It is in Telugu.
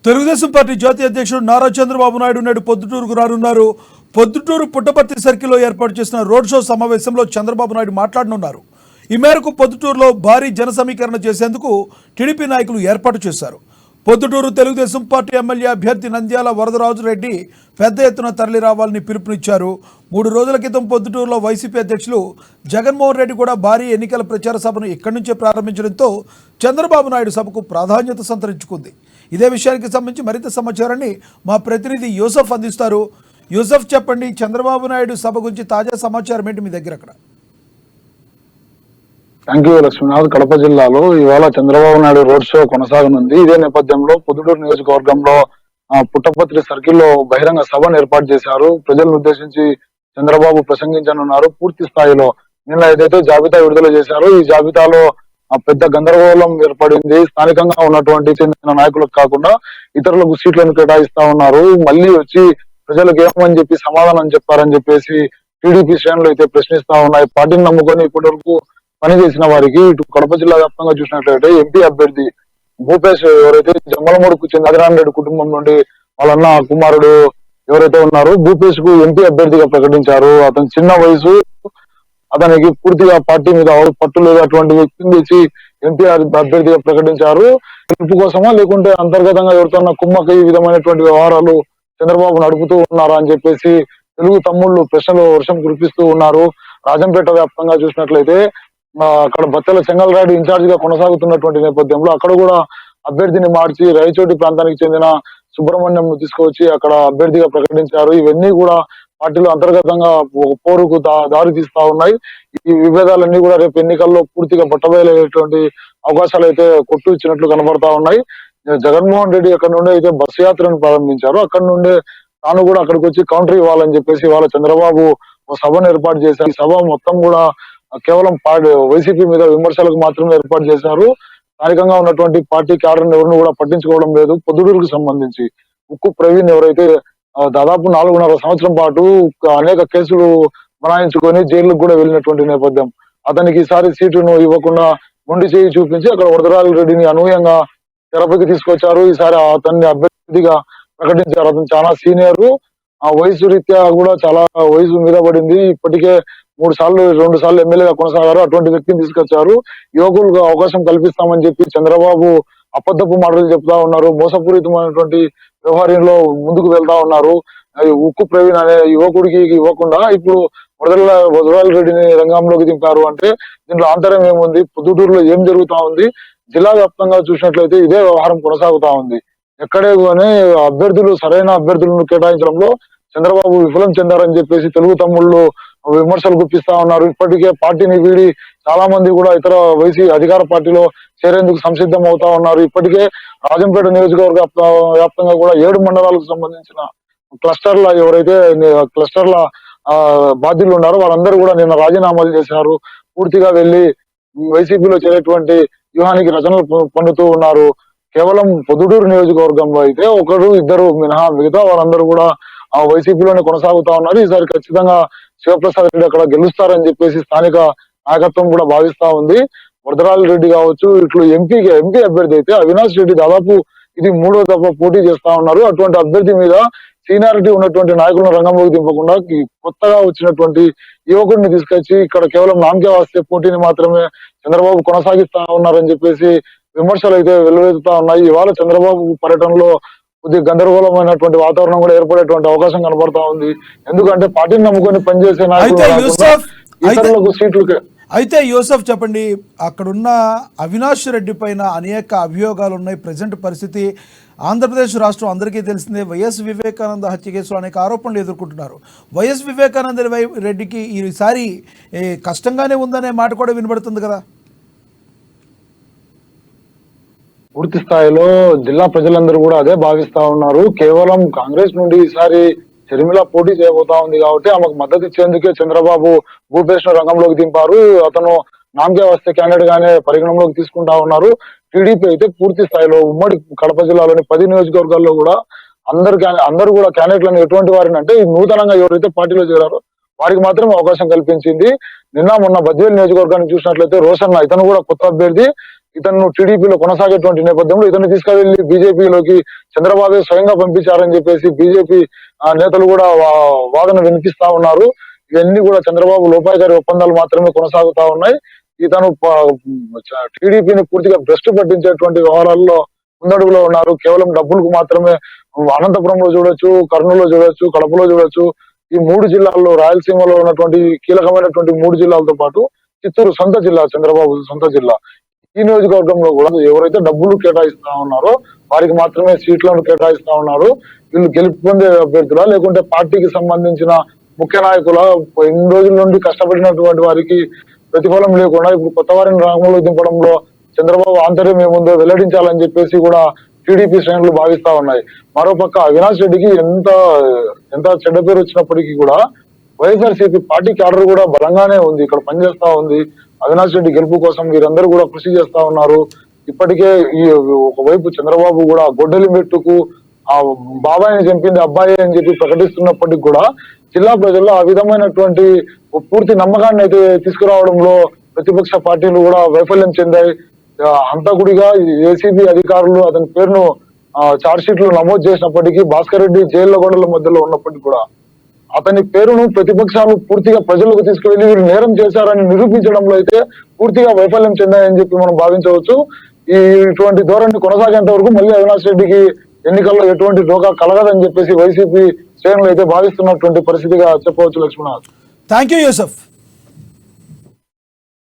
తెలుగుదేశం పార్టీ జాతీయ అధ్యక్షుడు నారా చంద్రబాబు నాయుడు నేడు పొద్దుటూరుకు రానున్నారు. పొద్దుటూరు పుట్టపర్తి సర్కిల్లో ఏర్పాటు చేసిన రోడ్ షో సమావేశంలో చంద్రబాబు నాయుడు మాట్లాడనున్నారు. ఈ మేరకు పొద్దుటూరులో భారీ జన సమీకరణ చేసేందుకు టీడీపీ నాయకులు ఏర్పాటు చేశారు. పొద్దుటూరు తెలుగుదేశం పార్టీ ఎమ్మెల్యే అభ్యర్థి నంద్యాల వరదరాజు రెడ్డి పెద్ద ఎత్తున తరలి రావాలని పిలుపునిచ్చారు. 3 రోజుల క్రితం పొద్దుటూరులో వైసీపీ అధ్యక్షులు జగన్మోహన్ రెడ్డి కూడా భారీ ఎన్నికల ప్రచార సభను ఇక్కడి నుంచే ప్రారంభించడంతో చంద్రబాబు నాయుడు సభకు ప్రాధాన్యత సంతరించుకుంది. ఇదే విషయానికి సంబంధించి మరింత సమాచారాన్ని మా ప్రతినిధి యూసఫ్ అందిస్తారు. యూసఫ్, చెప్పండి, చంద్రబాబు నాయుడు సభ గురించి తాజా సమాచారం ఏంటి మీ దగ్గర? అక్కడ థ్యాంక్ యూ లక్ష్మీనాథ్. కడప జిల్లాలో ఇవాళ చంద్రబాబు నాయుడు రోడ్ షో కొనసాగనుంది. ఇదే నేపథ్యంలో పొద్దుటూరు నియోజకవర్గంలో పుట్టపత్రి సర్కిల్లో బహిరంగ సభను ఏర్పాటు చేశారు. ప్రజలను ఉద్దేశించి చంద్రబాబు ప్రసంగించనున్నారు. పూర్తి స్థాయిలో నిన్న ఏదైతే జాబితా విడుదల చేశారో ఈ జాబితాలో పెద్ద గందరగోళం ఏర్పడింది. స్థానికంగా ఉన్నటువంటి చెందిన నాయకులకు కాకుండా ఇతరులకు సీట్లను కేటాయిస్తా ఉన్నారు. మళ్ళీ వచ్చి ప్రజలకు ఏమని చెప్పి సమాధానం చెప్పారని చెప్పేసి టీడీపీ శ్రేణులు అయితే ప్రశ్నిస్తా ఉన్నాయి. పార్టీని నమ్ముకొని ఇప్పటి వరకు పనిచేసిన వారికి ఇటు కడప జిల్లా వ్యాప్తంగా చూసినట్లయితే ఎంపీ అభ్యర్థి భూపేష్ ఎవరైతే జమ్మలమూడుకు చెందిన ఆదినారాయణ రెడ్డి కుటుంబం నుండి వాళ్ళన్న కుమారుడు ఎవరైతే ఉన్నారో భూపేష్ కు ఎంపీ అభ్యర్థిగా ప్రకటించారు. అతని చిన్న వయసు, అతనికి పూర్తిగా పార్టీ మీద పట్టు లేదు. అటువంటి వ్యక్తిని తెచ్చి ఎంపీ అభ్యర్థిగా ప్రకటించారు. గెలుపు కోసమా లేకుంటే అంతర్గతంగా ఎవరితోన్నా కుమ్మక్క ఈ విధమైనటువంటి వ్యవహారాలు చంద్రబాబు నడుపుతూ ఉన్నారా అని చెప్పేసి తెలుగు తమ్ముళ్ళు ప్రశ్నలు వర్షం కురిపిస్తూ ఉన్నారు. రాజంపేట వ్యాప్తంగా చూసినట్లయితే అక్కడ బత్తెల చెంగల్రాయుడు ఇన్ఛార్జ్ గా కొనసాగుతున్నటువంటి నేపథ్యంలో అక్కడ కూడా అభ్యర్థిని మార్చి రైచోటి ప్రాంతానికి చెందిన సుబ్రహ్మణ్యం తీసుకువచ్చి అక్కడ అభ్యర్థిగా ప్రకటించారు. ఇవన్నీ కూడా పార్టీలో అంతర్గతంగా పోరుకు దారి తీస్తా ఉన్నాయి. ఈ విభేదాలన్నీ కూడా రేపు ఎన్నికల్లో పూర్తిగా బట్టబయలయ్యేటువంటి అవకాశాలు అయితే కొట్టు ఇచ్చినట్లు కనబడతా ఉన్నాయి. జగన్మోహన్ రెడ్డి అక్కడ నుండి అయితే బస్సు యాత్రను ప్రారంభించారు. అక్కడ నుండే తాను కూడా అక్కడికి వచ్చి కౌంటర్ ఇవ్వాలని చెప్పేసి వాళ్ళ చంద్రబాబు ఒక సభను ఏర్పాటు చేశారు. ఈ సభ మొత్తం కూడా కేవలం వైసీపీ మీద విమర్శలకు మాత్రమే ఏర్పాటు చేశారు. స్థానికంగా ఉన్నటువంటి పార్టీ క్యాడర్ ఎవరిని కూడా పట్టించుకోవడం లేదు. పొద్దుటూరుకు సంబంధించి ఉక్కు ప్రవీణ్ ఎవరైతే దాదాపు 4.5 సంవత్సరం పాటు అనేక కేసులు బనాయించుకొని జైలుకు కూడా వెళ్ళినటువంటి నేపథ్యం, అతనికి ఈసారి సీటును ఇవ్వకుండా మొండి చేయి చూపించి అక్కడ వరదరాజు రెడ్డిని అనూహ్యంగా తెరపైకి తీసుకొచ్చారు. ఈసారి అతన్ని అభ్యర్థిగా ప్రకటించారు. అతను చాలా సీనియర్, ఆ వయసు రీత్యా కూడా చాలా వయసు మీద పడింది. ఇప్పటికే 2 సార్లు ఎమ్మెల్యేగా కొనసాగారు. అటువంటి వ్యక్తిని తీసుకొచ్చారు. యువకులకు అవకాశం కల్పిస్తామని చెప్పి చంద్రబాబు అబద్ధపు మాటలు చెప్తా ఉన్నారు. మోసపూరితమైనటువంటి వ్యవహారంలో ముందుకు వెళ్తా ఉన్నారు. ఉక్కు ప్రవీణ్ అనే యువకుడికి ఇవ్వకుండా ఇప్పుడు వరదరాజు రెడ్డిని రంగంలోకి దింపారు. అంటే దీంట్లో ఆంతర్యం ఏముంది? పొద్దుటూరులో ఏం జరుగుతా ఉంది? జిల్లా వ్యాప్తంగా చూసినట్లయితే ఇదే వ్యవహారం కొనసాగుతా ఉంది. ఎక్కడే కానీ అభ్యర్థులు సరైన అభ్యర్థులను కేటాయించడంలో చంద్రబాబు విఫలం చెందారని చెప్పేసి తెలుగు తమ్ముళ్ళు విమర్శలు గుప్పిస్తా ఉన్నారు. ఇప్పటికే పార్టీని వీడి చాలా మంది కూడా ఇతర అధికార పార్టీలో చేరేందుకు సంసిద్ధం అవుతా ఉన్నారు. ఇప్పటికే రాజంపేట నియోజకవర్గ వ్యాప్తంగా కూడా 7 మండలాలకు సంబంధించిన క్లస్టర్ల ఎవరైతే క్లస్టర్ల బాధ్యులు ఉన్నారో వాళ్ళందరూ కూడా నిన్న రాజీనామాలు చేశారు. పూర్తిగా వెళ్లి వైసీపీలో చేరేటువంటి వ్యూహానికి రచనలు పన్నుతూ ఉన్నారు. కేవలం పొద్దుటూరు నియోజకవర్గంలో అయితే 1-2 మినహా మిగతా వాళ్ళందరూ కూడా ఆ వైసీపీలోనే కొనసాగుతా ఉన్నారు. ఈసారి ఖచ్చితంగా శివప్రసాద్ రెడ్డి అక్కడ గెలుస్తారని చెప్పేసి స్థానిక నాయకత్వం కూడా భావిస్తా ఉంది. వరదరాజు రెడ్డి కావచ్చు, ఇట్లు ఎంపీ అభ్యర్థి అయితే అవినాష్ రెడ్డి దాదాపు ఇది 3వ దఫా పోటీ చేస్తా ఉన్నారు. అటువంటి అభ్యర్థి మీద సీనియారిటీ ఉన్నటువంటి నాయకులను రంగంలోకి దింపకుండా కొత్తగా వచ్చినటువంటి యువకుడిని తీసుకొచ్చి ఇక్కడ కేవలం నామకే వాస్తే పోటీని మాత్రమే చంద్రబాబు కొనసాగిస్తా ఉన్నారని చెప్పేసి విమర్శలు అయితే వెల్లువెత్తుతా ఉన్నాయి. ఇవాళ చంద్రబాబు పర్యటనలో కొద్దిగా గందరగోళమైనటువంటి వాతావరణం కూడా ఏర్పడేటువంటి అవకాశం కనబడతా ఉంది. ఎందుకంటే పార్టీని నమ్ముకొని పనిచేసే నాయకులకు సీట్లు. అయితే యూసఫ్, చెప్పండి, అక్కడున్న అవినాష్ రెడ్డి పైన అనేక అభియోగాలు ఉన్నాయి. ప్రజెంట్ పరిస్థితి ఆంధ్రప్రదేశ్ రాష్ట్రం అందరికీ తెలిసిందే. వైఎస్ వివేకానంద హత్య కేసులో అనేక ఆరోపణలు ఎదుర్కొంటున్నారు. వైఎస్ వివేకానంద రెడ్డికి ఈసారి కష్టంగానే ఉందనే మాట కూడా వినబడుతుంది కదా? పూర్తి స్థాయిలో జిల్లా ప్రజలందరూ కూడా అదే భావిస్తా ఉన్నారు. కేవలం కాంగ్రెస్ నుండి ఈసారి షర్మిల పోటీ చేయబోతా ఉంది కాబట్టి ఆమెకు మద్దతు ఇచ్చేందుకే చంద్రబాబు భూపేష్ ను రంగంలోకి దింపారు. అతను నామకే వస్తే క్యాండిడేట్ గానే పరిగణంలోకి తీసుకుంటా ఉన్నారు. టీడీపీ అయితే పూర్తి స్థాయిలో ఉమ్మడి కడప జిల్లాలోని 10 నియోజకవర్గాల్లో కూడా అందరూ కూడా క్యాండిడేట్లను ఎటువంటి వారిని అంటే నూతనంగా ఎవరైతే పార్టీలో చేరారో వారికి మాత్రం అవకాశం కల్పించింది. నిన్న మొన్న బద్వేలు నియోజకవర్గాన్ని చూసినట్లయితే రోషన్న ఇతను కూడా కొత్త అభ్యర్థి. ఇతను టీడీపీలో కొనసాగేటువంటి నేపథ్యంలో ఇతన్ని తీసుకువెళ్లి బీజేపీలోకి చంద్రబాబు స్వయంగా పంపించారని చెప్పేసి బీజేపీ నేతలు కూడా వాదన వినిపిస్తా ఉన్నారు. ఇవన్నీ కూడా చంద్రబాబు లోపాయికారి ఒప్పందాలు మాత్రమే కొనసాగుతా ఉన్నాయి. ఇతను టీడీపీని పూర్తిగా భ్రష్టు పట్టించేటువంటి వ్యవహారాల్లో ముందడుగులో ఉన్నారు. కేవలం డబ్బులకు మాత్రమే అనంతపురంలో చూడొచ్చు, కర్నూలులో చూడొచ్చు, కడపలో చూడొచ్చు. ఈ 3 జిల్లాల్లో రాయలసీమలో ఉన్నటువంటి కీలకమైనటువంటి 3 జిల్లాలతో పాటు చిత్తూరు సొంత జిల్లా, చంద్రబాబు సొంత జిల్లా. ఈ నియోజకవర్గంలో కూడా ఎవరైతే డబ్బులు కేటాయిస్తా ఉన్నారో వారికి మాత్రమే సీట్లను కేటాయిస్తా ఉన్నారు. వీళ్ళు గెలుపు పొందే అభ్యర్థులా లేకుంటే పార్టీకి సంబంధించిన ముఖ్య నాయకుల ఎన్ని రోజుల నుండి కష్టపడినటువంటి వారికి ప్రతిఫలం లేకుండా ఇప్పుడు కొత్త వారిని రంగంలో దింపడంలో చంద్రబాబు ఆంతర్యం ఏముందో వెల్లడించాలని చెప్పేసి కూడా టీడీపీ శ్రేణులు భావిస్తా ఉన్నాయి. మరోపక్క అవినాష్ రెడ్డికి ఎంత చెడ్డ పేరు వచ్చినప్పటికీ కూడా వైఎస్ఆర్సీపీ పార్టీ క్యాడర్ కూడా బలంగానే ఉంది, ఇక్కడ పనిచేస్తా ఉంది. అవినాష్ రెడ్డి గెలుపు కోసం వీరందరూ కూడా కృషి చేస్తా ఉన్నారు. ఇప్పటికే ఈ ఒకవైపు చంద్రబాబు కూడా గొడ్డలి మెట్టుకు ఆ బాబాయిని చంపింది అబ్బాయి అని చెప్పి ప్రకటిస్తున్నప్పటికీ కూడా జిల్లా ప్రజల్లో ఆ విధమైనటువంటి పూర్తి నమ్మకాన్ని అయితే తీసుకురావడంలో ప్రతిపక్ష పార్టీలు కూడా వైఫల్యం చెందాయి. హంతకుడిగా ఏసీబీ అధికారులు అతని పేరును చార్జ్ షీట్ లో నమోదు చేసినప్పటికీ భాస్కర్ రెడ్డి జైల్లో గొడవల మధ్యలో ఉన్నప్పటికీ కూడా అతని పేరును ప్రతిపక్షాలు పూర్తిగా ప్రజలకు తీసుకువెళ్లి వీళ్ళు నేరం చేశారని నిరూపించడంలో అయితే పూర్తిగా వైఫల్యం చెందాయని చెప్పి మనం భావించవచ్చు. ఇటువంటి ధోరణి కొనసాగేంత వరకు మళ్ళీ అవినాష్ రెడ్డికి ఎన్నికల్లో ఎటువంటి డోకా కలగదని చెప్పేసి వైసీపీ శ్రేణులు అయితే భావిస్తున్నటువంటి పరిస్థితిగా చెప్పవచ్చు. లక్ష్మణ, థ్యాంక్ యూ యూసఫ్.